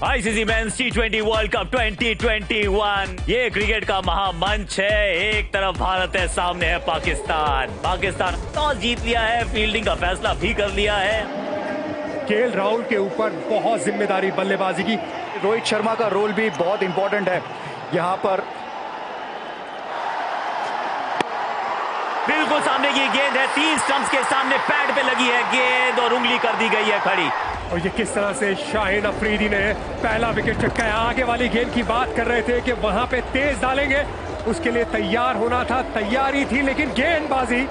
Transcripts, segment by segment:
ICC men's टी20 world cup 2021 ये cricket का महामंच है। एक तरफ भारत है, सामने है पाकिस्तान। पाकिस्तान टॉस जीत लिया है, फील्डिंग का फैसला भी कर लिया है। केएल राहुल के ऊपर बहुत जिम्मेदारी बल्लेबाजी की। रोहित शर्मा का रोल भी बहुत इंपॉर्टेंट है यहाँ पर। बिल्कुल सामने की गेंद है, 3 स्टंप्स के सामने पैड पे लगी है गेंद और उंगली कर दी गई है खड़ी। और ये किस तरह से शाहिन अफरीदी ने पहला विकेट चटकाया। आगे वाली गेंद की बात कर रहे थे कि वहां पे तेज डालेंगे, उसके लिए तैयार होना था, तैयारी थी, लेकिन गेंदबाजी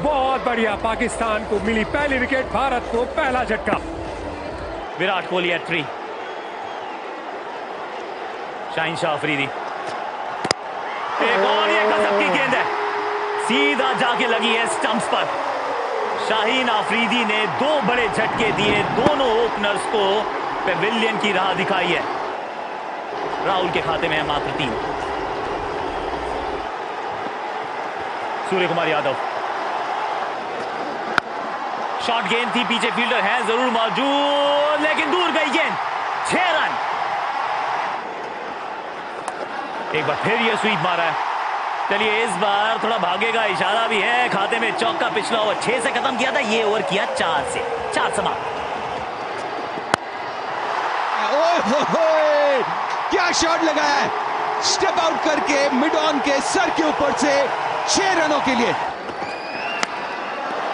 बहुत बढ़िया। पाकिस्तान को मिली पहली विकेट, भारत को पहला झटका। विराट कोहली एट 3, शाहिन शाह अफरीदी, एक और ये गजब की गेंद है, सीधा जाके लगी है स्टंप्स पर। शाहीन अफरीदी ने 2 बड़े झटके दिए, दोनों ओपनर्स को पेविलियन की राह दिखाई है। राहुल के खाते में है मात्र 3। सूर्य कुमार यादव, शॉर्ट गेंद थी, पीछे फील्डर है जरूर मौजूद, लेकिन दूर गई गेंद। 6 रन। एक बार फिर ये स्वीप मारा है। चलिए इस बार थोड़ा भागेगा, इशारा भी है। खाते में चौका, पिछला ओवर 6 से खत्म किया था, ये ओवर किया 4 से। 4 समाप्त। क्या शॉट लगाया है, स्टेप आउट करके मिड ऑन के सर के ऊपर से 6 रनों के लिए।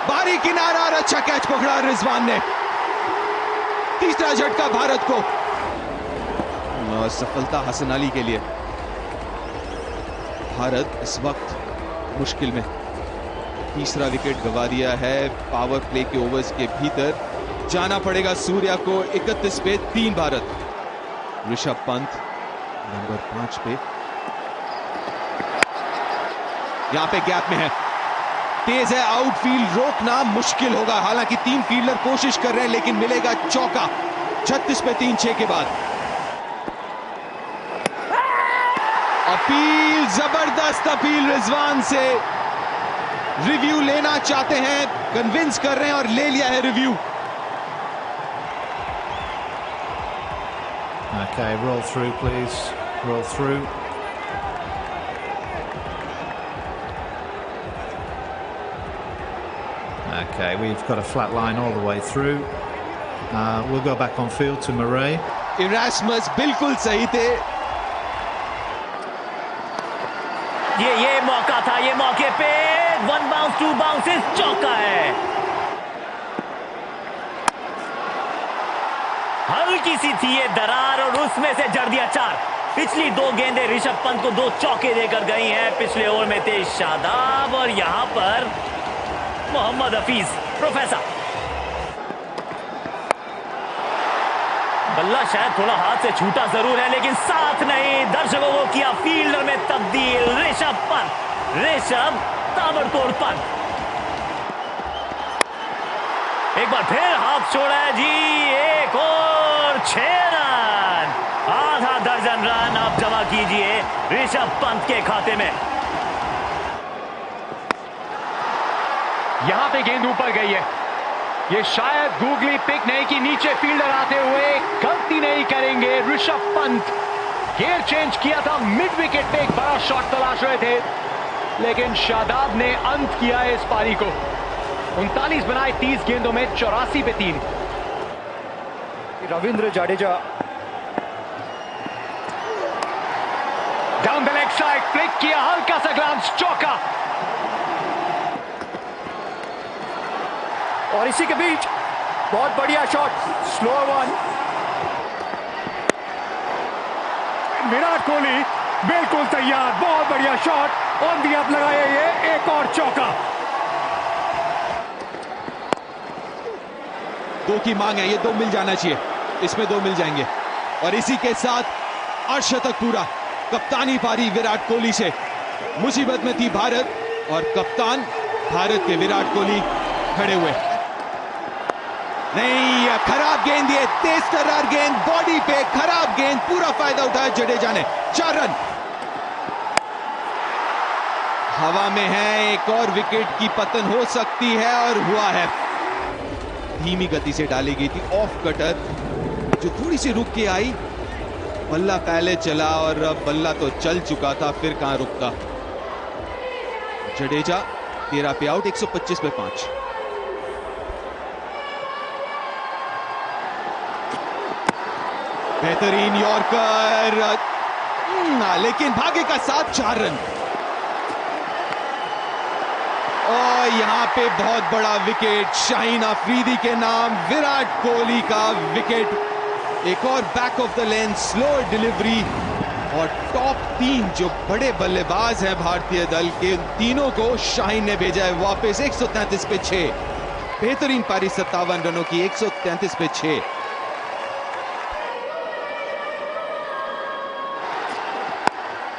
बारी किनारा और अच्छा कैच पकड़ा रिजवान ने। तीसरा झटका भारत को और सफलता हसन अली के लिए। भारत इस वक्त मुश्किल में, तीसरा विकेट गंवा दिया है। पावर प्ले के ओवर्स के भीतर जाना पड़ेगा सूर्या को। 31 पे 3 भारत। ऋषभ पंत नंबर 5 पे, यहां पे गैप में है, तेज है, आउटफील्ड रोकना मुश्किल होगा। हालांकि 3 फील्डर कोशिश कर रहे हैं, लेकिन मिलेगा चौका। 36 पे 3 6 के बाद। अपील, जबरदस्त अपील रिजवान से। रिव्यू लेना चाहते हैं, कन्विंस कर रहे हैं और ले लिया है review. Okay, roll through please. Roll through. Okay, we've got a flat line all the way through. We'll go back on field to Murray. Erasmus बिल्कुल सही थे। ये मौका था, ये मौके पे 1 बाउंस 2 बाउंसेस, चौका है। हल्की सी थी ये दरार और उसमें से जड़ दिया 4। पिछली 2 गेंदें ऋषभ पंत को 2 चौके देकर गई हैं। पिछले ओवर में थे शादाब और यहां पर मोहम्मद हफीज। प्रोफेसर बल्ला शायद थोड़ा हाथ से छूटा जरूर है, लेकिन साथ नहीं। दर्शकों को किया फील्डर में तब्दील। ऋषभ ताबड़तोड़ पंत। एक बार फिर हाथ छोड़ा है जी, एक और 6 रन। आधा दर्जन रन आप जमा कीजिए ऋषभ पंत के खाते में। यहां पे गेंद ऊपर गई है, ये शायद गूगली पिक नहीं कि नीचे फील्डर आते हुए गलती नहीं करेंगे ऋषभ पंत। गियर चेंज किया था, मिड विकेट पे एक बड़ा शॉट तलाश रहे थे, लेकिन शादाब ने अंत किया है इस पारी को। 39 बनाए 30 गेंदों में, 84 पे 3। Ravindra Jadeja down the leg side, flick किया, हल्का सा ग्लांस, चौका। और इसी के बीच बहुत बढ़िया shot, slow one. Virat Kohli बिल्कुल तैयार, बहुत बढ़िया शॉट, ऑन दी अप लगाया, ये एक और चौका। 2 की मांग है, ये 2 मिल जाना चाहिए, इसमें 2 मिल जाएंगे। और इसी के साथ अर्धशतक पूरा। कप्तानी पारी विराट कोहली से। मुसीबत में थी भारत और कप्तान भारत के विराट कोहली खड़े हुए। नहीं, खराब गेंद, ये तेज तर्रार गेंद, बॉडी पे खराब गेंद, पूरा फायदा उठाया जडेजा ने। 4 रन। हवा में है, एक और विकेट की पतन हो सकती है और हुआ है। धीमी गति से डाली गई थी ऑफ कटर। जो थोड़ी सी रुक के आई, बल्ला पहले चला और अब बल्ला तो चल चुका था, फिर कहां रुकता। जडेजा 13 पे आउट, 125 पे 5। बेहतरीन यॉर्कर, लेकिन भाग्य का साथ 4 रन। और यहां पे बहुत बड़ा विकेट शाहीन अफरीदी के नाम, विराट कोहली का विकेट। एक और back of the length slow delivery, और टॉप 3 जो बड़े बल्लेबाज हैं भारतीय दल के, उन तीनों को शाहीन ने भेजा है वापस। 133 पे 6, बेहतरीन पारी 57 रनों की, 133 पे 6।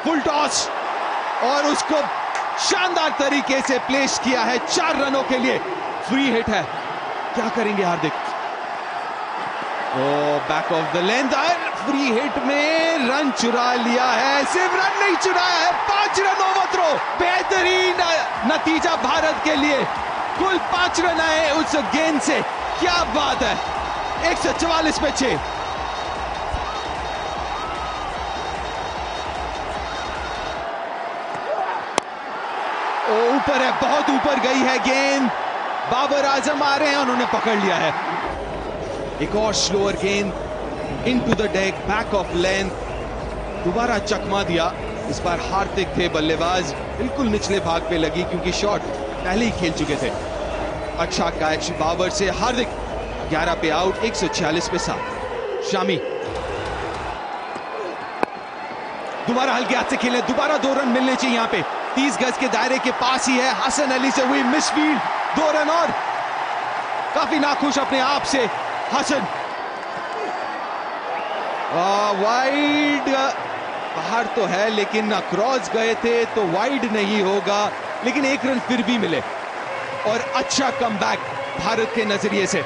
फुल टॉस, और उसको शानदार तरीके से प्लेस किया है 4 रनों के लिए। फ्री हिट है, क्या करेंगे Hardik? Oh back of the length, free hit में रन चुरा लिया है। सिर्फ रन नहीं चुराया है, 5 रन ओवरथ्रो। बेहतरीन नतीजा भारत के लिए, कुल 5 रन आए उस गेंद से। क्या बात है, 144 पे 6। ऊपर है, बहुत ऊपर गई है गेंद। बाबर आजम आ रहे हैं, उन्होंने पकड़ लिया है। एक और स्लोअर गेंद into the deck, back of length, दोबारा चकमा दिया। इस बार हार्दिक थे बल्लेबाज, बिल्कुल निचले भाग पे लगी क्योंकि शॉट पहले ही खेल चुके थे। अच्छा कैच बाबर से, हार्दिक 11 पे आउट, 146 पे 7। शामी दोबारा हल्के हाथ से खेले, दोबारा 2 रन मिलने चाहिए यहां पे। 30 गज के दायरे के पास ही है, हसन अली से हुई मिसफील्ड, 2 रन और। काफी नाखुश अपने आप से हसन। वाइड बाहर तो है, लेकिन क्रॉस गए थे तो वाइड नहीं होगा, लेकिन 1 रन फिर भी मिले। और अच्छा कमबैक भारत के नजरिए से।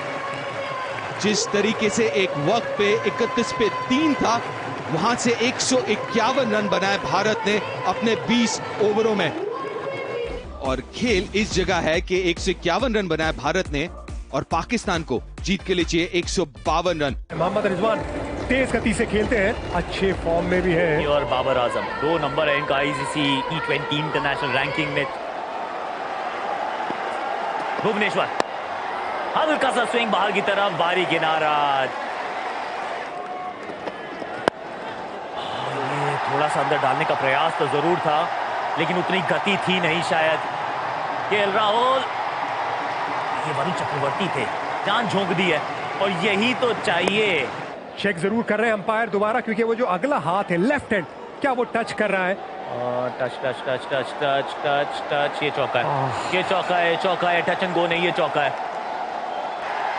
जिस तरीके से एक वक्त पे 31 पे 3 था, वहां से 151 रन बनाए भारत ने अपने 20 ओवरों में। और खेल इस जगह है कि 151 रन बनाए भारत ने, और पाकिस्तान को जीत के लिए चाहिए 152 रन। मोहम्मद रिजवान तेज गति से खेलते हैं, अच्छे फॉर्म में भी है। और बाबर आजम 2 नंबर है इनका आईसीसी T20 इंटरनेशनल रैंकिंग में। भुवनेश्वर हल्का सा स्विंग बाहर की तरफ, बारी किनारा। ये थोड़ा सा अंदर डालने का प्रयास तो जरूर था, लेकिन उतनी गति थी नहीं शायद। केएल राहुल, ये वरुण चक्रवर्ती थे, जान झोंक दी है, और यही तो चाहिए। चेक जरूर कर रहे हैं अंपायर दोबारा, क्योंकि वो जो अगला हाथ है लेफ्ट हैंड, क्या वो टच कर रहा है? Touch touch touch touch touch touch touch, ये चौका है, ये चौका है, चौका है, टच एंड गो नहीं, ये चौका है,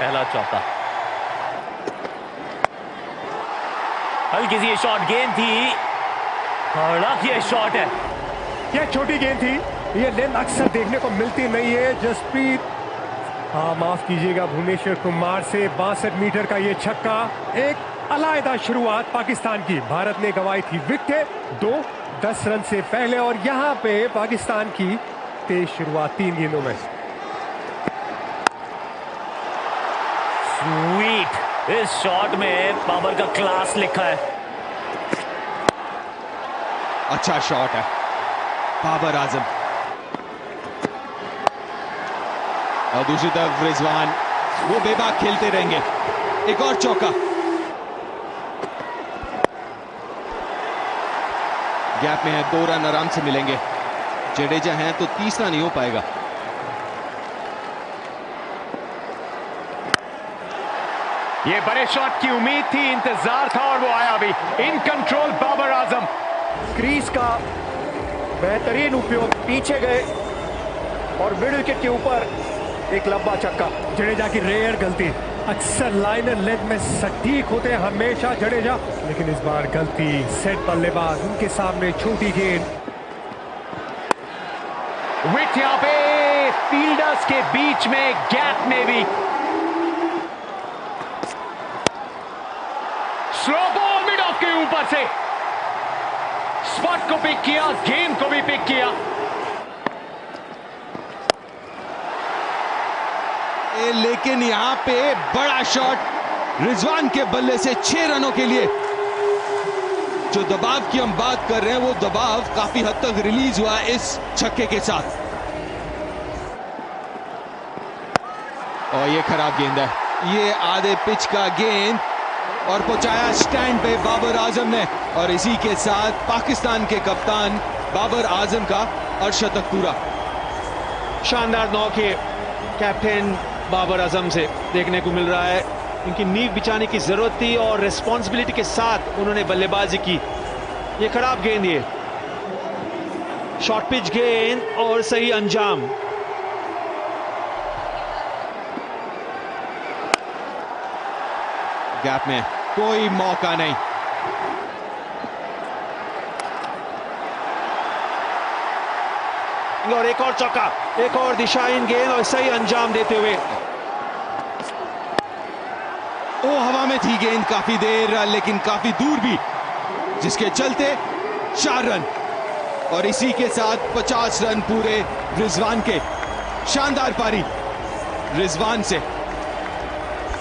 पहला चौका। हल्की सी ये शॉट गेंद थी, कड़क ये शॉट है। ये छोटी गेंद थी, ये लेंथ अक्सर देखने को मिलती नहीं है। जसप्रीत, हाँ माफ कीजिएगा, भुवनेश्वर कुमार से 62 मीटर का ये छक्का। एक अलग शुरुआत पाकिस्तान की, भारत ने गंवाई थी विकेट 2-10 रन से पहले, और यहां पे पाकिस्तान की तेज शुरुआत 3 गेंदों में। स्वीट, इस शॉट में बाबर का क्लास लिखा है। अच्छा शॉट है बाबर आजम, और दूसरी तरफ रिजवान, वो बेबाक खेलते रहेंगे। एक और चौका, गैप में है, 2 रन आराम से मिलेंगे। जडेजा हैं तो तीसरा नहीं हो पाएगा। ये बड़े शॉट की उम्मीद थी, इंतजार था, और वो आया भी। In control Babar Azam, crease का बेहतरीन उपयोग, पीछे गए और मिडिल किक के ऊपर एक लंबा छक्का। जडेजा की रेयर गलती, अक्सर लाइनर लेग में सटीक होते हैं हमेशा जडेजा, लेकिन इस बार गलती। सेट बल्लेबाज, उनके सामने छोटी गेंद। विट यहां पे फील्डर्स के बीच में, गैप में भी। स्लो बॉल मिड ऑफ के ऊपर से, स्पॉट को पिक किया, गेंद को भी पिक किया। लेकिन यहां पे बड़ा शॉट रिजवान के बल्ले से 6 रनों के लिए। जो दबाव की हम बात कर रहे हैं वो दबाव काफी हद तक रिलीज हुआ इस छक्के के साथ। और ये खराब गेंद है, ये आधे पिच का गेंद और पहुंचाया स्टैंड पे बाबर आजम ने। और इसी के साथ पाकिस्तान के कप्तान बाबर आजम का अर्धशतक पूरा। शानदार नौ के कैप्टन बाबर आजम से देखने को मिल रहा है। उनकी नींव बिछाने की जरूरत थी और रिस्पॉन्सिबिलिटी के साथ उन्होंने बल्लेबाजी की। ये खराब गेंद, ये शॉर्ट पिच गेंद और सही अंजाम। गैप में कोई मौका नहीं। और एक और चौका, एक और दिशाहीन गेंद और सही अंजाम देते हुए। ओ हवा में थी गेंद काफी देर, लेकिन काफी दूर भी, जिसके चलते 4 रन। और इसी के साथ 50 रन पूरे रिजवान के। शानदार पारी रिजवान से,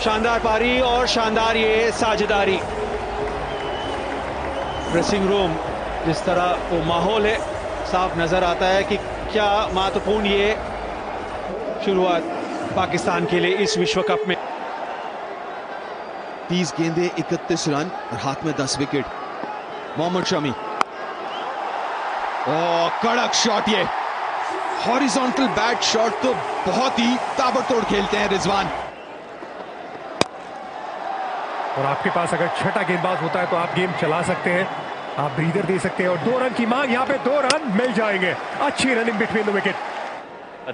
शानदार पारी और शानदार ये साझेदारी। ड्रेसिंग रूम जिस तरह वो माहौल है, साफ नजर आता है कि क्या महत्वपूर्ण ये शुरुआत पाकिस्तान के लिए इस विश्व कप में। 30 गेंदे 31 रन और हाथ में 10 विकेट। मोहम्मद शमी, ओ कड़क शॉट, ये हॉरिजॉन्टल बैट शॉट तो बहुत ही ताबड़तोड़ खेलते हैं रिजवान। और आपके पास अगर छठा गेंदबाज होता है तो आप गेम चला सकते हैं, आप ब्रीदर दे सकते हैं। और 2 रन की मांग, यहाँ पे 2 रन मिल जाएंगे। अच्छी running between the wicket.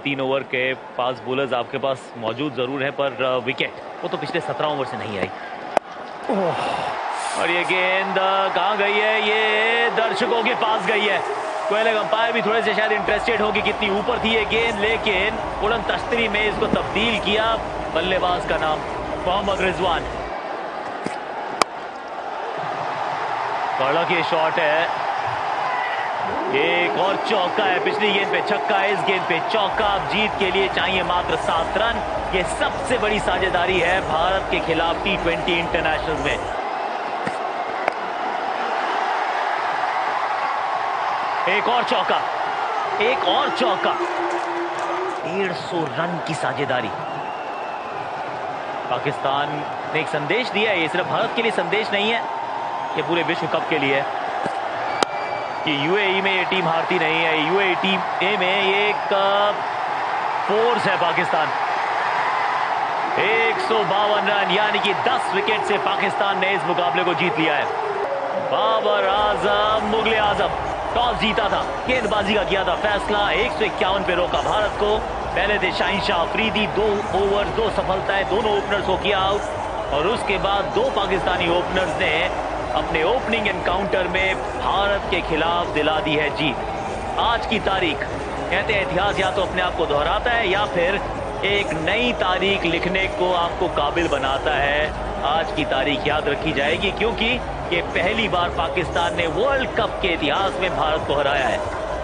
3 over के फास्ट बॉलर्स आपके पास मौजूद जरूर है, पर विकेट वो तो पिछले 17 ओवर से नहीं आई। और ये गेंद कहां गई है? ये दर्शकों के पास गई है। कोयले अंपायर भी थोड़े से शायद इंटरेस्टेड होगी कितनी ऊपर थी ये गेंद, लेकिन उड़न तश्तरी में इसको तब्दील किया। बल्लेबाज का नाम मोहम्मद रिजवान। कड़क ये शॉट है, एक और चौका है। पिछली गेंद पे छक्का है, इस गेंद पे चौका। अब जीत के लिए चाहिए मात्र 7 रन। ये सबसे बड़ी साझेदारी है भारत के खिलाफ T20 इंटरनेशनल में। एक और चौका, एक और चौका। 150 रन की साझेदारी। पाकिस्तान ने एक संदेश दिया है, ये सिर्फ भारत के लिए संदेश नहीं है, ये पूरे विश्व कप के लिए कि यूएई में ये टीम हारती नहीं है। यूएई टीम ए में ये एक फोर्स है पाकिस्तान। 152 रन यानी कि 10 विकेट से पाकिस्तान ने इस मुकाबले को जीत लिया है। बाबर आजम, मुगले आजम, टॉस जीता था, गेंदबाजी का किया था फैसला, 151 पे रोका भारत को। पहले थे शाहीन शाह अफरीदी, 2 ओवर 2 सफलताएं, दोनों ओपनर्स को किया आउट। और उसके बाद 2 पाकिस्तानी ओपनर्स ने अपने ओपनिंग एनकाउंटर में भारत के खिलाफ दिला दी है जीत। आज की तारीख, कहते हैं इतिहास या तो अपने आप को दोहराता है या फिर एक नई तारीख लिखने को आपको काबिल बनाता है। आज की तारीख याद रखी जाएगी क्योंकि ये पहली बार पाकिस्तान ने वर्ल्ड कप के इतिहास में भारत को हराया है।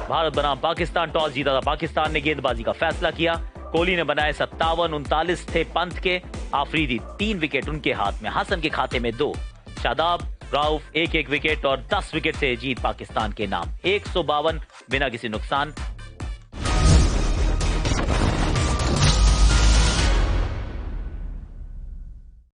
भारत बनाम पाकिस्तान, टॉस जीता था पाकिस्तान ने, गेंदबाजी का फैसला किया। कोहली ने बनाए 57, 39 थे पंत के, आफरीदी 3 विकेट उनके हाथ में, हसन के खाते में 2, शादाब, राउफ 1-1 विकेट और 10 विकेट से जीत पाकिस्तान के नाम। 152 बिना किसी नुकसान।